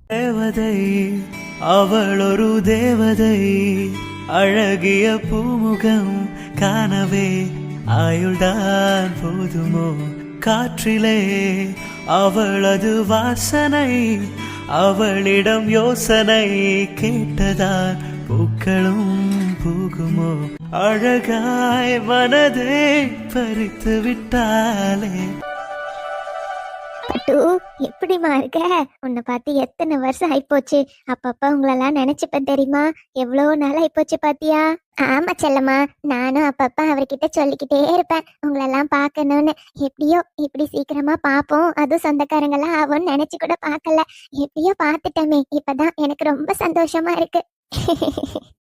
தேவதை அவள் ஒரு தேவதை, அழகிய பூமுகம் காணவே ஆயுள்தான் போதுமோ? காற்றிலே அவளது வாசனை, அவளிடம் யோசனை கேட்டதான் பூக்களும் பூகுமோ? அழகாய் மனதை பறித்து விட்டாலே. பட்டு, எப்படிமா இருக்க? உன்னை பார்த்து எத்தனை வருஷம் ஆயிப்போச்சு. அப்பப்ப உங்களெல்லாம் நினைச்சுப்பேன் தெரியுமா? எவ்வளோ நாள் ஆயிப்போச்சு பாத்தியா? ஆமா செல்லம்மா, நானும் அப்பப்ப அவர்கிட்ட சொல்லிக்கிட்டே இருப்பேன் உங்களெல்லாம் பார்க்கணும்னு. எப்படியோ இப்படி சீக்கிரமா பார்ப்போம், அதுவும் சொந்தக்காரங்களாம் ஆகும்னு நினைச்சு கூட பார்க்கல. எப்படியோ பார்த்துட்டோமே, இப்பதான் எனக்கு ரொம்ப சந்தோஷமா இருக்கு.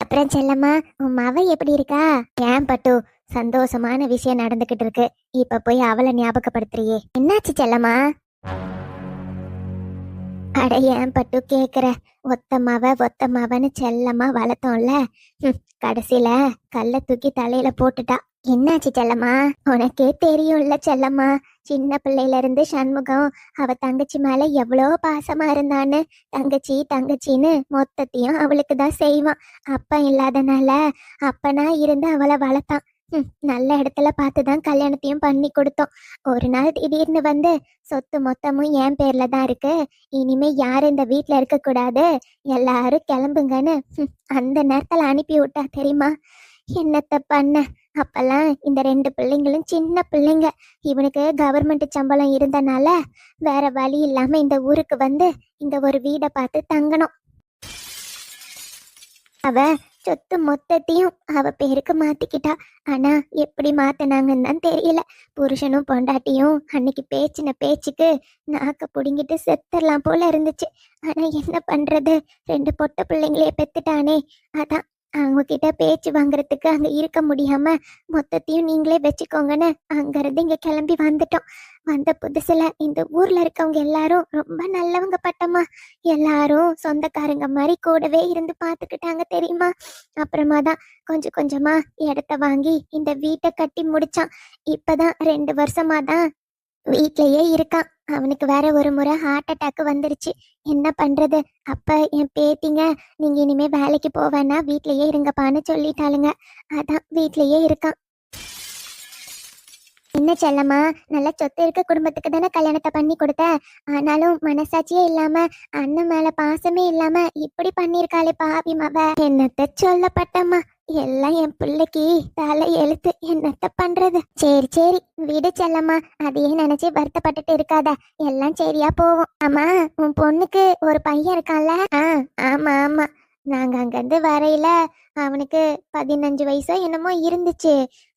அப்புறம் செல்லம்மா, உன் மவ எப்படி இருக்கா? ஏன் பட்டு, சந்தோஷமான விஷயம் நடந்துகிட்டு இருக்கு, இப்ப போய் அவளை ஞாபகப்படுத்துறியே, என்னாச்சு செல்லம்மா? அட ஏன் பட்டு கேக்குற? ஒத்தமாவன்னு செல்லம்மா வளர்த்தோம்ல, கடைசியில கல்ல தூக்கி தலையில போட்டுட்டா. என்னாச்சு செல்லம்மா? உனக்கே தெரியும்ல செல்லம்மா, சின்ன பிள்ளையில இருந்து சண்முகம் அவ தங்கச்சி மேல எவ்வளோ பாசமா இருந்தான்னு. தங்கச்சி தங்கச்சின்னு மொத்தத்தையும் அவளுக்கு தான் செய்வான். அப்பா இல்லாதனால அப்பனா இருந்து அவளை வளர்த்தான். நல்ல இடத்துல பார்த்துதான் கல்யாணத்தையும் பண்ணி கொடுத்தோம். ஒரு நாள் திடீர்னு வந்து சொத்து மொத்தமும் என் பேர்ல தான் இருக்கு, இனிமே யாரும் இந்த வீட்டுல இருக்க கூடாது, எல்லாரும் கிளம்புங்கன்னு அந்த நேரத்துல அனுப்பி விட்டா தெரியுமா? என்னத்த பண்ண? அப்பெல்லாம் இந்த 2 பிள்ளைங்களும் சின்ன பிள்ளைங்க. இவனுக்கு கவர்மெண்ட் சம்பளம் இருந்தனால வேற வழி இல்லாம இந்த ஊருக்கு வந்து இந்த ஒரு வீடை பார்த்து தங்கணும். அவ சொத்து மொத்தத்தையும் அவ பேருக்கு மாத்திக்கிட்டா. ஆனா எப்படி மாத்தினாங்கன்னு தான் தெரியல. புருஷனும் பொண்டாட்டியும் அன்னைக்கு பேச்சின பேச்சுக்கு நாக்க புடுங்கிட்டு செத்தரலாம் போல இருந்துச்சு. ஆனா என்ன பண்றது, 2 பொட்ட பிள்ளைங்களே பெத்துட்டானே. அதான் அவங்க கிட்ட பேச்சு வாங்குறதுக்கு அங்க இருக்க முடியாம மொத்தத்தையும் நீங்களே வச்சுக்கோங்கன்னு அங்கிருந்து இங்க கிளம்பி வந்துட்டோம். வந்த புதுசுல இந்த ஊர்ல இருக்கவங்க எல்லாரும் ரொம்ப நல்லவங்க பட்டம்மா. எல்லாரும் சொந்தக்காரங்க மாதிரி கூடவே இருந்து பாத்துக்கிட்டாங்க தெரியுமா? அப்புறமா தான் கொஞ்சம் கொஞ்சமா இடத்த வாங்கி இந்த வீட்டை கட்டி முடிச்சான். இப்பதான் 2 வருஷமா தான் வீட்லயே இருக்கான். அவனுக்கு வேற ஒரு முறை ஹார்ட் அட்டாக் வந்துருச்சு. என்ன பண்றது? அப்ப என் பேத்திங்க, நீங்க இனிமே வேலைக்கு போவேன்னா வீட்லயே இருங்கப்பான்னு சொல்லிட்டாளுங்க. அதான் வீட்லயே இருக்கான். என்ன செல்லம்மா, நல்ல சொத்து இருக்க குடும்பத்துக்கு தானே கல்யாணத்தை பண்ணி கொடுத்த. ஆனாலும் மனசாட்சியே இல்லாம, அண்ணன் மேல பாசமே இல்லாம இப்படி பண்ணிருக்காளே பாவி மவ. என்னத்த சொல்லப்பட்டம்மா, எல்லாம் என் பிள்ளைக்கு தலை எழுத்து. என்னத்த பண்றது? சரி சரி விடு செல்லம்மா, அதையே நினைச்சு வருத்தப்பட்டுட்டு இருக்காத, எல்லாம் சரியா போவோம். ஆமா, உன் பொண்ணுக்கு ஒரு பையன் இருக்கான்ல? ஆமா ஆமா, நாங்க அங்கிருந்து வரையில அவனுக்கு 15 வயசோ என்னமோ இருந்துச்சு.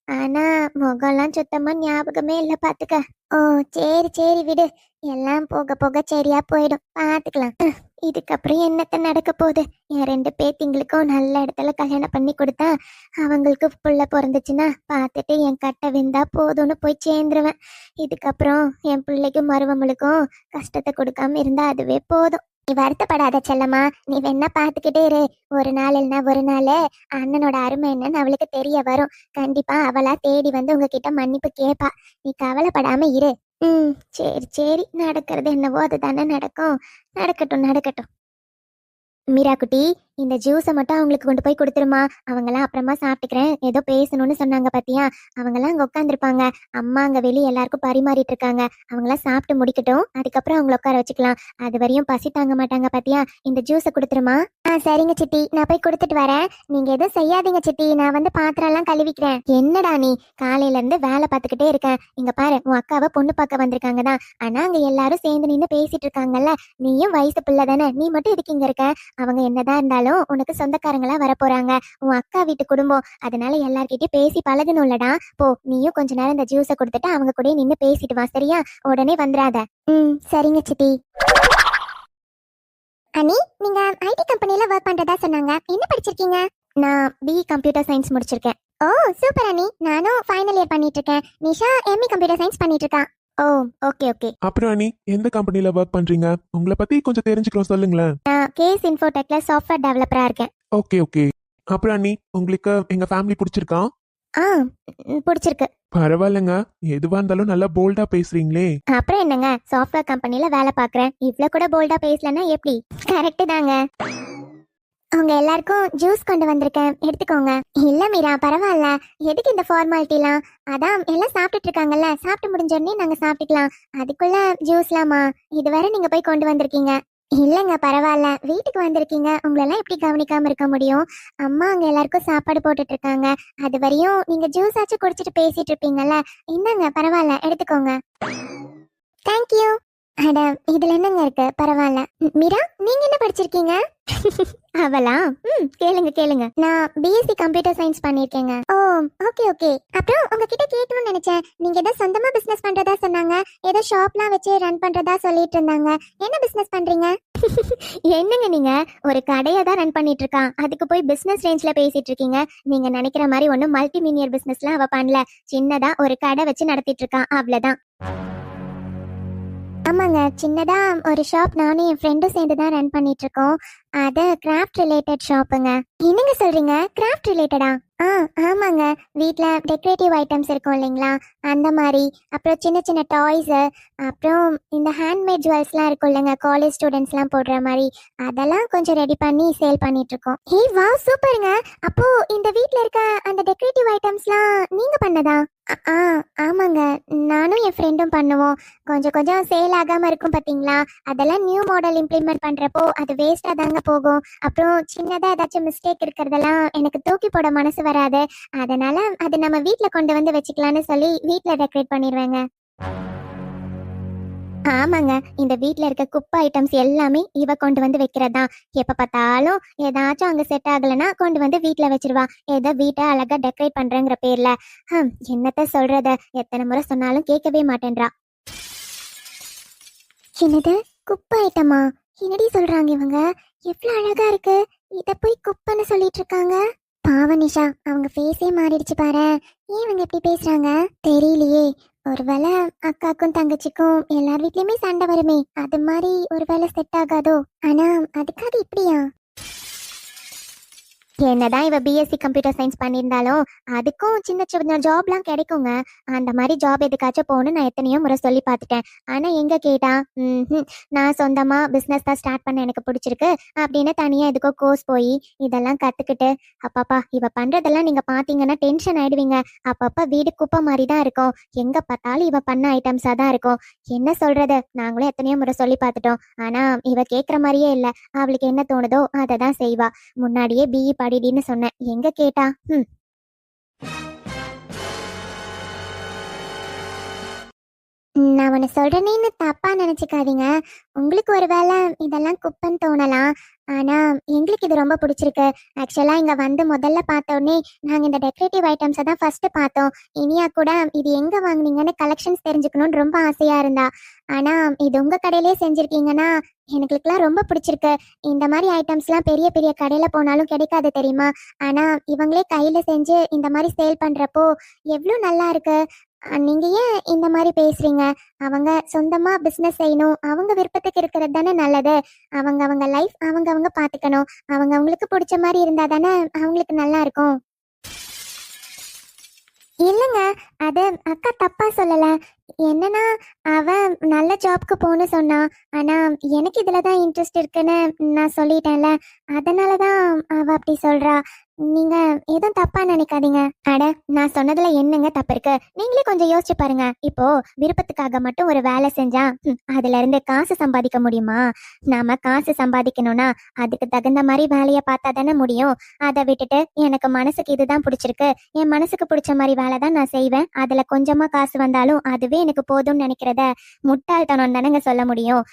ஆனா முகம்லாம் சுத்தமா ஞாபகமே இல்ல பாத்துக்க. ஓ சரி சரி விடு, எல்லாம் போக போக சரியா போயிடும், பாத்துக்கலாம். இதுக்கப்புறம் என்னத்த நடக்க போகுது? என் 2 பேத்திங்களுக்கும் நல்ல இடத்துல கல்யாணம் பண்ணி கொடுத்தா அவங்களுக்கு புள்ள பிறந்துச்சுன்னா பார்த்துட்டு என் கட்டை விந்தா போதும்னு போய் சேர்ந்துருவேன். இதுக்கப்புறம் என் பிள்ளைக்கும் மருமகளுக்கும் கஷ்டத்தை கொடுக்காம இருந்தா அதுவே போதும். நீ வருத்தப்படாத செல்லம்மா, நீ வேணா பாத்துக்கிட்டே இரு. ஒரு நாள் இல்லைன்னா ஒரு நாள் அண்ணனோட அருமை என்னன்னு அவளுக்கு தெரிய வரும். கண்டிப்பா அவளா தேடி வந்து உங்ககிட்ட மன்னிப்பு கேட்பா. நீ கவலைப்படாம இரு. சரி சரி, நடக்கிறது என்னவோ அதுதானே நடக்கும். நடக்கட்டும் நடக்கட்டும். மீரா குட்டி, இந்த ஜூஸை மட்டும் அவங்களுக்கு கொண்டு போய் கொடுத்துருமா. அவங்களாம் அப்புறமா சாப்பிட்டுக்கிறேன் ஏதோ பேசணும்னு சொன்னாங்க பாத்தியா? அவங்களாம் அங்க உட்காந்துருப்பாங்க. அம்மா அங்க வெளியே எல்லாருக்கும் பரிமாறிட்டு இருக்காங்க. அவங்களாம் சாப்பிட்டு முடிக்கட்டும், அதுக்கப்புறம் அவங்கள உட்கார வச்சுக்கலாம். அது வரையும் பசி தாங்க மாட்டாங்க பாத்தியா? இந்த ஜூஸை கொடுத்துருமா. சரிங்க சித்தி, நான் போய் கொடுத்துட்டு வரேன். நீங்க எதுவும் செய்யாதீங்க சித்தி, நான் வந்து பாத்திரம் எல்லாம் கழுவிக்கிறேன். என்னடா நீ காலையில இருந்து வேலை பார்த்துக்கிட்டே இருக்கேன். இங்க பாரு, உன் அக்காவை பொண்ணு பார்க்க வந்திருக்காங்க தான். ஆனா அங்க எல்லாரும் சேர்ந்து நின்று பேசிட்டு இருக்காங்கல்ல. நீயும் வயசு பிள்ளை தானே, நீ மட்டும் இதுக்கு இங்க இருக்க. அவங்க என்னதான் இருந்தாலும் உனக்கு சொந்தக்காரங்களா வர போறாங்க, உன் அக்கா வீட்டு குடும்பம். அதனால எல்லார்கிட்டயும் பேசி பழகணும்லடா. போ, நீயும் கொஞ்ச நேரம் இந்த ஜூஸை கொடுத்துட்டு அவங்க கூட நின்று பேசிட்டு வா, சரியா? உடனே வந்துடாத. சரிங்க சித்தி. அனி, நீங்க ஐடி கம்பெனில ஒர்க் பண்றதா சொன்னாங்க, என்ன படிச்சிருக்கீங்க? நான் பிஇ கம்ப்யூட்டர் சயின்ஸ் முடிச்சிருக்கேன். ஓ சூப்பர் அனி, நானும் ஃபைனல் இயர் பண்ணிட்டு இருக்கேன். நிஷா எம்இ கம்ப்யூட்டர் சயின்ஸ் பண்ணிட்டு இருக்கா. ஓ ஓகே ஓகே. அப்புறம் அனி, எந்த கம்பெனில ஒர்க் பண்றீங்க? உங்களை பத்தி கொஞ்சம் தெரிஞ்சுக்கிறோம், சொல்லுங்களேன். நான் கேஸ் இன்ஃபோடெக்ல சாஃப்ட்வேர் டெவலப்பரா இருக்கேன். Okay okay. அப்புறம் அனி, உங்களுக்கு எங்க ஃபேமிலி பிடிச்சிருக்கா? பிடிச்சிருக்கு. பரவாயில்லைங்க, எதுவா இருந்தாலும் நல்லா போல்டா பேசுறீங்களே. அப்புறம் என்னங்க, சாஃப்ட்வேர் கம்பெனில வேலை பார்க்குறேன், இவ்வளோ கூட போல்டா பேசலன்னா எப்படி? கரெக்டு தாங்க. அவங்க எல்லாருக்கும் ஜூஸ் கொண்டு வந்திருக்கேன், எடுத்துக்கோங்க. இல்ல மீரா, பரவாயில்ல, எதுக்கு இந்த ஃபார்மாலிட்டிலாம்? அதான் எல்லாம் சாப்பிட்டுட்டு இருக்காங்கல்ல, சாப்பிட்டு முடிஞ்சோடனே நாங்க சாப்பிட்டுக்கலாம். அதுக்குள்ள ஜூஸ்லாமா? இதுவரை நீங்க போய் கொண்டு வந்திருக்கீங்க. இல்லைங்க, பரவாயில்ல, வீட்டுக்கு வந்திருக்கீங்க, உங்களெல்லாம் எப்படி கவனிக்காம இருக்க முடியும்? அம்மா அங்க எல்லாருக்கும் சாப்பாடு போட்டுட்டு இருக்காங்க. அது வரையும் நீங்க ஜூஸ் ஆச்சும் குடிச்சிட்டு பேசிட்டு இருப்பீங்கல்ல. இந்தாங்க, பரவாயில்ல, எடுத்துக்கோங்க. தேங்க்யூ. அட, இதுல என்னங்க இருக்கு, பரவாயில்ல. மீரா, நீங்க என்ன படிச்சிருக்கீங்க? அவளா? கேளுங்க கேளுங்க. நான் பிஎஸ்சி கம்ப்யூட்டர் சயின்ஸ் பண்ணிருக்கேங்க. ஓ, ஓகே ஓகே. அப்புறம் உங்ககிட்ட கேட்கணும்னு நினைச்சேன், நீங்க ஏதோ சொந்தமா பிசினஸ் பண்றதா சொன்னாங்க, ஏதோ ஷாப்லாம் வச்சு ரன் பண்றதா சொல்லிட்டு இருந்தாங்க. என்ன பிசினஸ் பண்றீங்க? என்னங்க நீங்க, ஒரு கடையை தான் ரன் பண்ணிட்டு இருக்கான், அதுக்கு போய் பிசினஸ் ரேஞ்ச்ல பேசிட்டு இருக்கீங்க. நீங்க நினைக்கிற மாதிரி ஒன்னும் மல்டி மில்லியர் பிசினஸ்லாம் அவ பண்ணல, சின்னதா ஒரு கடை வச்சு நடத்திட்டு இருக்கான், அவ்வளவுதான். ஆமாங்க, சின்னதா ஒரு ஷாப் நானும் என் ஃப்ரெண்டும் சேர்ந்து தான் ரன் பண்ணிட்டு இருக்கோம். அது கிராஃப்ட் ரிலேட்டட் ஷாப்புங்க. என்னங்க சொல்றீங்க, கிராஃப்ட் ரிலேட்டடா? ஆமாங்க, வீட்ல டெக்கரேட்டிவ் ஐட்டம்ஸ் இருக்கும் இல்லைங்களா, அந்த மாதிரி. அப்புறம் சின்ன சின்ன டாய்ஸ், அப்புறம் இந்த ஹேண்ட்மேட் ஜுவல்ஸ்லாம் இருக்கும் இல்லைங்க, காலேஜ் ஸ்டூடெண்ட்ஸ்லாம் போடுற மாதிரி, அதெல்லாம் கொஞ்சம் ரெடி பண்ணி சேல் பண்ணிட்டு இருக்கோம். ஹே வா, சூப்பருங்க. அப்போ இந்த வீட்ல இருக்க அந்த டெக்கரேட்டிவ் ஐட்டம்ஸ்லாம் நீங்க பண்ணதா? ஆமாங்க, நானும் என் ஃப்ரெண்டும் பண்ணுவோம். கொஞ்சம் கொஞ்சம் சேல் ஆகாம இருக்கும் பாத்தீங்களா, அதெல்லாம் நியூ மாடல் இம்ப்ளிமெண்ட் பண்றப்போ அது வேஸ்டா தாங்க போகும். அப்புறம் சின்னதா ஏதாச்சும் மிஸ்டேக் இருக்கிறதெல்லாம் எனக்கு தூக்கி போட மனசு வராது, அதனால அது நம்ம வீட்ல கொண்டு வந்து வச்சுக்கலாம்னு சொல்லி வீட்ல டெக்கரேட் பண்ணிடுவேங்க. ஆமாங்க, இந்த வீட்ல இருக்க குப்பை ஐட்டம்ஸ் எல்லாமே இவ கொண்டு வந்து வைக்கிறதா. எப்ப பார்த்தாலும் ஏதாச்சும் அங்க செட் ஆகலைன்னா கொண்டு வந்து வீட்ல வச்சிருவா, ஏதோ வீட்டை அழகா டெக்கரேட் பண்றேங்கிற பேர்ல. என்னத்த சொல்றத, எத்தனை முறை சொன்னாலும் கேட்கவே மாட்டேன்றா. என்னது, குப்பை ஐட்டமா? என்னடி சொல்றாங்க இவங்க? எவ்வளவு அழகா இருக்கு, இத போய் குப்பைன்னு சொல்லிட்டு இருக்காங்க. பாவனிஷா, அவங்க ஃபேஸே மாறிடுச்சு பாரு. ஏன் இவங்க இப்படி பேசுறாங்க தெரியலையே. ஒருவேளை அக்காக்கும் தங்கச்சிக்கும் எல்லார் வீட்லயுமே சண்டை வருமே, அது மாதிரி ஒருவேளை செட் ஆகாதோ. ஆனா அதுக்காக இப்படியா? என்னதான் இவ பிஎஸ்சி கம்ப்யூட்டர் சயின்ஸ் பண்ணியிருந்தாலும் அதுக்கும் சின்ன சின்ன ஜாப்லாம் கிடைக்குங்க. அந்த மாதிரி ஜாப் எதுக்காச்சும் போகணும்னு நான் எத்தனையோ முறை சொல்லி பார்த்துட்டேன். ஆனா எங்க கேட்டா, நான் சொந்தமா பிசினஸ் தான் ஸ்டார்ட் பண்ண எனக்கு பிடிச்சிருக்கு அப்படின்னு தனியா எதுக்கோ கோர்ஸ் போய் இதெல்லாம் கத்துக்கிட்டு, அப்பாப்பா இவ பண்றதெல்லாம் நீங்க பாத்தீங்கன்னா டென்ஷன் ஆயிடுவீங்க. அப்பப்ப வீடு குப்பை மாதிரி தான் இருக்கும், எங்க பார்த்தாலும் இவ பண்ண ஐட்டம்ஸா தான் இருக்கும். என்ன சொல்றது, நாங்களும் எத்தனையோ முறை சொல்லி பார்த்துட்டோம். ஆனா இவ கேட்குற மாதிரியே இல்லை, அவளுக்கு என்ன தோணுதோ அதை தான் செய்வா. முன்னாடியே பிஇ படிடின்னு சொன்னேன், எங்க கேட்டா. நான் உன்னை சொல்றேன்னு தப்பா நினைச்சுக்காதீங்க. உங்களுக்கு ஒருவேளை இதெல்லாம் குப்பைன்னு தோணலாம், ஆனா எங்களுக்கு இது ரொம்ப பிடிச்சிருக்கு. ஆக்சுவலா இங்க வந்து முதல்ல பார்த்த உடனே நாங்க இந்த டெக்கரேட்டிவ் ஐட்டம்ஸை தான் ஃபர்ஸ்ட் பார்த்தோம். இனியா கூட இது எங்க வாங்குனீங்கன்னு கலெக்ஷன்ஸ் தெரிஞ்சுக்கணும்னு ரொம்ப ஆசையா இருந்தா. ஆனா இது உங்க கடையிலே செஞ்சிருக்கீங்கன்னா எங்களுக்குலாம் ரொம்ப பிடிச்சிருக்கு. இந்த மாதிரி ஐட்டம்ஸ்லாம் பெரிய பெரிய கடையில போனாலும் கிடைக்காது தெரியுமா. ஆனா இவங்களே கையில செஞ்சு இந்த மாதிரி சேல் பண்றப்போ எவ்வளவு நல்லா இருக்கு. நீங்க ஏன் இந்த மாதிரி பேசுறீங்க? அவங்க சொந்தமா பிசினஸ் செய்யணும், அவங்க விருப்பத்துக்கு இருக்கிறது தானே நல்லது. அவங்க லைஃப் அவங்க பாத்துக்கணும், அவங்களுக்கு பிடிச்ச மாதிரி இருந்தா தானே அவங்களுக்கு நல்லா இருக்கும். இல்லைங்க, அது அக்கா தப்பா சொல்லல. என்னன்னா அவ நல்ல ஜாப்க்கு போன்னு சொன்னா, ஆனா எனக்கு இதுலதான் இன்ட்ரெஸ்ட் இருக்குன்னு நான் சொல்லிட்டேன்ல, அதனாலதான் அவ அப்படி சொல்றா. நீங்க எதுவும் தப்பா நினைக்காதீங்க. அட, நான் சொன்னதுல என்னங்க தப்பு இருக்கு? நீங்களே கொஞ்சம் யோசிச்சு பாருங்க. இப்போ விருப்பத்துக்காக மட்டும் ஒரு வேலை செஞ்சா அதுல இருந்து காசு சம்பாதிக்க முடியுமா? நாம காசு சம்பாதிக்கணும்னா அதுக்கு தகுந்த மாதிரி வேலையை பார்த்தா தானே முடியும். அதை விட்டுட்டு எனக்கு மனசுக்கு இதுதான் பிடிச்சிருக்கு, என் மனசுக்கு பிடிச்ச மாதிரி வேலை தான் நான் செய்வேன், அதுல கொஞ்சமா காசு வந்தாலும் அதுவே எனக்கு போதும்னு நினைக்கிறத முட்டாள்தனம் தானங்க சொல்ல முடியும்.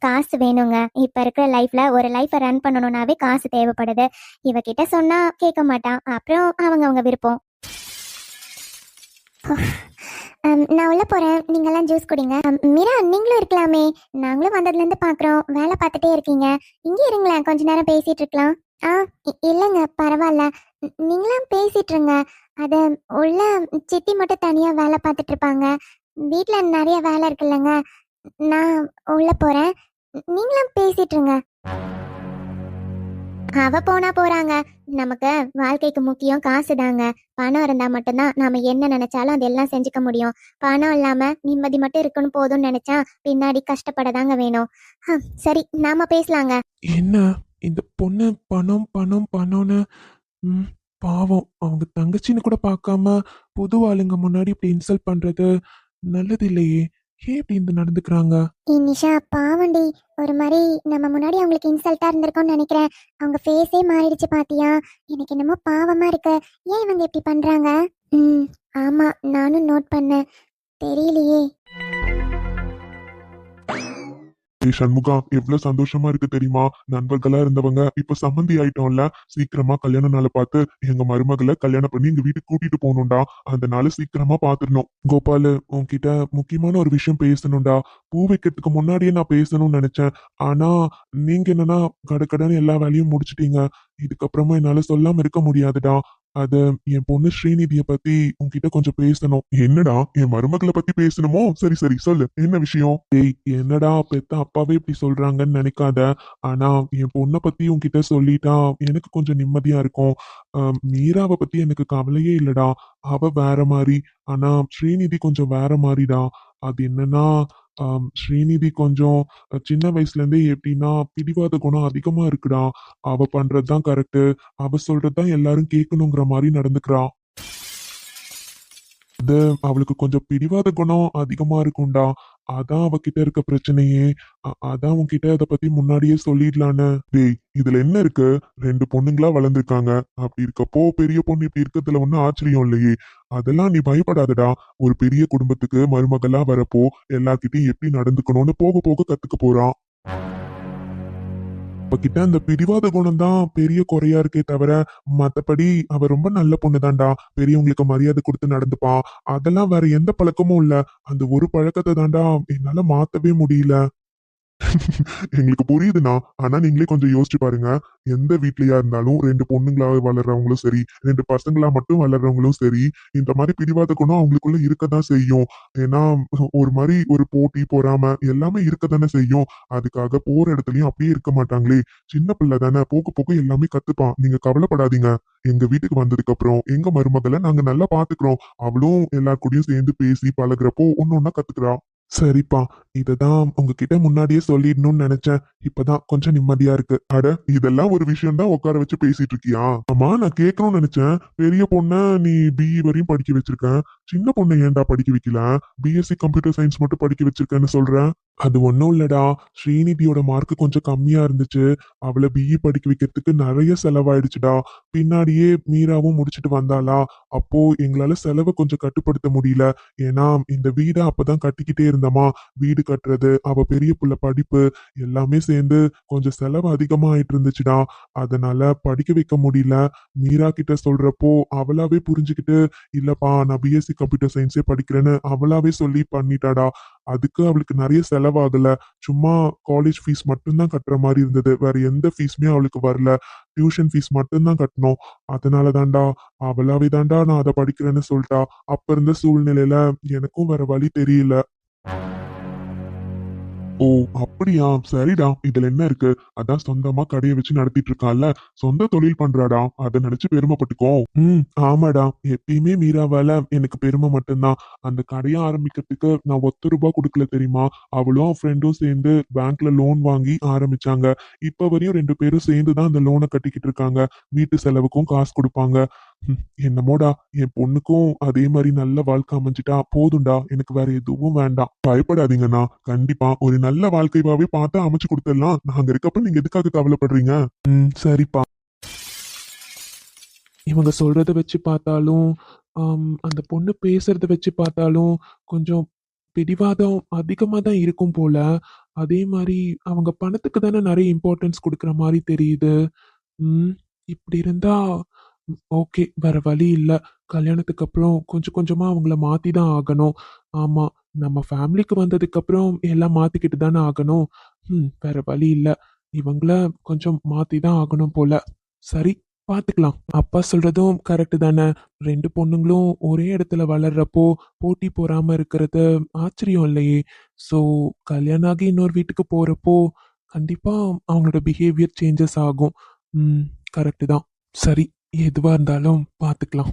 காசு வேணுங்க, இப்ப இருக்கிற லைஃப்ல ஒரு லைஃபை ரன் பண்ணணும்னாவே காசு தேவைப்படுது. இவகிட்ட சொன்னா கேட்க மாட்டான், அப்புறம் அவங்க விருப்பம். நான் உள்ள போறேன், நீங்கெல்லாம் ஜூஸ் குடிங்க. மீரா, நீங்களும் இருக்கலாமே, நாங்களும் வந்ததுல இருந்து பாக்குறோம் வேலை பார்த்துட்டே இருக்கீங்க, இங்கே இருங்களேன், கொஞ்ச நேரம் பேசிட்டு இருக்கலாம். இல்லைங்க, பரவாயில்ல, நீங்களாம் பேசிட்டு இருங்க. அது உள்ள சித்தி மட்டும் தனியா வேலை பார்த்துட்டு இருப்பாங்க, வீட்டுல நிறைய வேலை இருக்குல்லங்க, நான் உள்ள போறேன், நீங்களும் பேசிட்டு இருங்க. அவ போனா போறாங்க. நமக்கு வாழ்க்கைக்கு முக்கியம் காசு தாங்க. பணம் இருந்தா மட்டும்தான் நாம என்ன நினைச்சாலும் அதெல்லாம் செஞ்சுக்க முடியும். பணம் இல்லாம நிம்மதி மட்டும் இருக்கணும் போதும்னு நினைச்சா பின்னாடி கஷ்டப்பட தாங்க வேணும். சரி, நாம பேசலாங்க. என்ன இந்த பொண்ணு பணம் பணம் பணம்னு ம், பாவம் அவங்க தங்கச்சின்னு கூட பார்க்காம புது ஆளுங்க முன்னாடி இப்படி இன்சல்ட் பண்றது நல்லது இல்லையே. ஏன் இப்படி இந்த நடந்துக்கிறாங்க? நிஷா பாவண்டி, ஒரு மாதிரி நம்ம முன்னாடி அவங்களுக்கு இன்சல்ட்டா இருந்திருக்கோம்னு நினைக்கிறேன். அவங்க ஃபேஸே மாறிடுச்சு பாத்தியா? எனக்கு என்னமோ பாவமா இருக்கு. ஏன் இவங்க இப்படி பண்றாங்க? ம், ஆமா, நானும் நோட் பண்ணேன். தெரியலையே. ஏய் சண்முகா, எவ்வளவு சந்தோஷமா இருக்கு தெரியுமா? நண்பர்களா இருந்தவங்க இப்ப சம்மந்தி ஆயிட்டோம்ல. சீக்கிரமா கல்யாண நாளை பார்த்து எங்க மருமகளை கல்யாணம் பண்ணி எங்க வீட்டுக்கு கூட்டிட்டு போகணும்டா. அந்த நாளை சீக்கிரமா பாத்துடணும். கோபாலு, உன்கிட்ட முக்கியமான ஒரு விஷயம் பேசணும்டா. பூ வைக்கிறதுக்கு முன்னாடியே நான் பேசணும்னு நினைச்சேன். ஆனா நீங்க என்னன்னா கடகடன்னு எல்லா வேலையும் முடிச்சிட்டீங்க. இதுக்கப்புறமா என்னால சொல்லாம இருக்க முடியாதுடா. அது என் பொண்ணு ஸ்ரீநிதிய பத்தி உன்கிட்ட கொஞ்சம் பேசணும். என்னடா, என் மருமகளை பத்தி பேசணுமோ? சரி சரி, சொல்லு, என்ன விஷயம்? டேய், என்னடா பெத்த அப்பாவே இப்படி சொல்றாங்கன்னு நினைக்காத. ஆனா என் பொண்ணை பத்தி உன்கிட்ட சொல்லிட்டா எனக்கு கொஞ்சம் நிம்மதியா இருக்கும். மீராவை பத்தி எனக்கு கவலையே இல்லடா. அவ வேற மாதிரி. ஆனா ஸ்ரீநிதி கொஞ்சம் வேற மாதிரிடா. அது என்னன்னா, ஸ்ரீநிதி கொஞ்சம் சின்ன வயசுல இருந்தே எப்படின்னா பிடிவாத குணம் அதிகமா இருக்குடா. அவ பண்றதுதான் கரெக்ட். அவ சொல்றதுதான் எல்லாரும் கேட்கணுங்கிற மாதிரி நடந்துக்கிறா. அது அவளுக்கு கொஞ்சம் பிடிவாத குணம் அதிகமா இருக்கும்டா. அதான் அவகிட்ட இருக்க பிரச்சனையே. அதான் உன்கிட்ட அத பத்தி முன்னாடியே சொல்லிடலான்னு. டேய், இதுல என்ன இருக்கு? ரெண்டு பொண்ணுங்களா வளர்ந்துருக்காங்க. அப்படி இருக்கப்போ பெரிய பொண்ணு இப்படி இருக்கிறதுல ஒன்னும் ஆச்சரியம் இல்லையே. அதெல்லாம் நீ பயப்படாதடா. ஒரு பெரிய குடும்பத்துக்கு மருமகளா வரப்போ எல்லார்கிட்டயும் எப்படி நடந்துக்கணும்னு போக போக கத்துக்க போறான். அவகிட்ட அந்த பிடிவாத குணம் தான் பெரிய குறையா இருக்கே தவிர, மத்தபடி அவ ரொம்ப நல்ல பொண்ணுதான்டா. பெரியவங்களுக்கு மரியாதை கொடுத்து நடந்துப்பா. அதெல்லாம் வேற எந்த பழக்கமும் இல்ல. அந்த ஒரு பழக்கத்தை தான்டா என்னால மாத்தவே முடியல. எங்களுக்கு புரியுதுண்ணா. ஆனா நீங்களே கொஞ்சம் யோசிச்சு பாருங்க. எந்த வீட்லயா இருந்தாலும் ரெண்டு பொண்ணுங்களா வளர்றவங்களும் சரி, ரெண்டு பசங்களா மட்டும் வளர்றவங்களும் சரி, இந்த மாதிரி பிடிவாத குணம் அவங்களுக்குள்ள இருக்கதான் செய்யும். ஏன்னா ஒரு மாதிரி ஒரு போட்டி பொறாம எல்லாமே இருக்கத்தானே செய்யும். அதுக்காக போற இடத்துலயும் அப்படியே இருக்க மாட்டாங்களே. சின்ன பிள்ளை தானே, போக போக எல்லாமே கத்துப்பான். நீங்க கவலைப்படாதீங்க. எங்க வீட்டுக்கு வந்ததுக்கு அப்புறம் எங்க மருமகளை நாங்க நல்லா பாத்துக்கிறோம். அவளும் எல்லார் கூடயும் சேர்ந்து பேசி பழகுறப்போ ஒன்னொன்னா கத்துக்கிறா. சரிப்பா, இததான் உங்ககிட்ட முன்னாடியே சொல்லிடணும்னு நினைச்சேன். இப்பதான் கொஞ்சம் நிம்மதியா இருக்கு. அட, இதெல்லாம் ஒரு விஷயம் தான் உட்கார வச்சு பேசிட்டு இருக்கியா? ஆமா, நான் கேட்கணும்னு நினைச்சேன். பெரிய பொண்ண நீ பிஇ வரையும் படிக்க வச்சிருக்கேன். சின்ன பொண்ணை ஏன்டா படிக்க வைக்கல? பிஎஸ்சி கம்ப்யூட்டர் சயின்ஸ் மட்டும் படிக்க வச்சிருக்கேன்னு சொல்றேன். அது ஒண்ணும் இல்லடா. ஸ்ரீநிதியோட மார்க் கொஞ்சம் கம்மியா இருந்துச்சு. அவளை பிஇ படிக்க வைக்கிறதுக்கு நிறைய செலவாயிடுச்சுடா. பின்னாடியே மீராவும் முடிச்சிட்டு வந்தாளா. அப்போ எங்களால செலவை கொஞ்சம் கட்டுப்படுத்த முடியல. ஏன்னா இந்த வீடை அப்பதான் கட்டிக்கிட்டே இருந்தோமா. வீடு கட்டுறது, அவ பெரிய புள்ள படிப்பு எல்லாமே சேர்ந்து கொஞ்சம் செலவு அதிகமா ஆயிட்டு இருந்துச்சுடா. அதனால படிக்க வைக்க முடியல. மீரா கிட்ட சொல்றப்போ அவளாவே புரிஞ்சுக்கிட்டு, இல்லப்பா நான் பிஎஸ்சி கம்ப்யூட்டர் சயின்ஸே படிக்கிறேன்னு அவளாவே சொல்லி பண்ணிட்டாடா. அதுக்கு அவளுக்கு நிறைய செலவாகல. சும்மா காலேஜ் ஃபீஸ் மட்டும்தான் கட்டுற மாதிரி இருந்தது. வேற எந்த ஃபீஸுமே அவளுக்கு வரல. டியூஷன் ஃபீஸ் மட்டும்தான் கட்டணும். அதனால தான்டா, அவளாவே தான்டா நான் அதை படிக்கிறேன்னு சொல்லிட்டா. அப்ப இருந்த சூழ்நிலையில எனக்கும் வேற வழி தெரியல. ஓ, அப்படியா? சரிடா, இதுல என்ன இருக்கு? அதான் சொந்தமா கடையை வச்சு நடத்திட்டு இருக்கான்ல. சொந்த தொழில் பண்றாடா. அதை நினைச்சு பெருமைப்பட்டுக்கோ. ஆமாடா. எப்பயுமே மீராவால எனக்கு பெருமை மட்டும்தான். அந்த கடையை ஆரம்பிக்கிறதுக்கு நான் ₹1 கொடுக்கல தெரியுமா? அவளும் ஃப்ரெண்டும் சேர்ந்து பேங்க்ல லோன் வாங்கி ஆரம்பிச்சாங்க. இப்ப வரையும் ரெண்டு பேரும் சேர்ந்து தான் அந்த லோனை கட்டிக்கிட்டு இருக்காங்க. வீட்டு செலவுக்கும் காசு கொடுப்பாங்க. என்னமோடா, என் பொண்ணுக்கும் அதே மாதிரி நல்ல வாழ்க்கை அமைஞ்சிட்டா போதும்டா. எனக்கு வேற எதுவும் வேண்டாம். பயப்படாதீங்கண்ணா. கண்டிப்பா ஒரு நல்ல வாழ்க்கையாவே பார்த்து அமைச்சு கொடுத்துடலாம். நாங்க இருக்கப்ப நீங்க எதுக்காக கவலைப்படுறீங்க? சரிப்பா. இவங்க சொல்றத வச்சு பார்த்தாலும், அந்த பொண்ணு பேசுறத வச்சு பார்த்தாலும் கொஞ்சம் பிடிவாதம் அதிகமா தான் இருக்கும் போல. அதே மாரி அவங்க பணத்துக்கு தானே நெறைய இம்பார்ட்டன்ஸ் குடுக்குற மாரி தெரியுது. ம். இப்படி இருந்தா ஓகே. வேற வழி இல்ல. கல்யாணத்துக்கு அப்புறம் கொஞ்சம் கொஞ்சமா அவங்கள மாத்தி தான் ஆகணும். ஆமா. நம்ம ஃபேமிலிக்கு வந்ததுக்கு அப்புறம் எல்லாம் மாத்திக்கிட்டு தானே ஆகணும். வேற வழி இல்ல. இவங்கள கொஞ்சம் மாத்தி தான் ஆகணும் போல. சரி, பாத்துக்கலாம். அப்பா சொல்றதும் கரெக்ட் தானே. 2 பொண்ணுங்களும் ஒரே இடத்துல வளர்றப்போ போட்டி போறாம இருக்கிறது ஆச்சரியம் இல்லையே. ஸோ கல்யாணம் ஆகி இன்னொரு வீட்டுக்கு போறப்போ கண்டிப்பா அவங்களோட பிஹேவியர் சேஞ்சஸ் ஆகும். ம் கரெக்டு தான். சரி, எதுவா இருந்தாலும் பார்த்துக்கலாம்.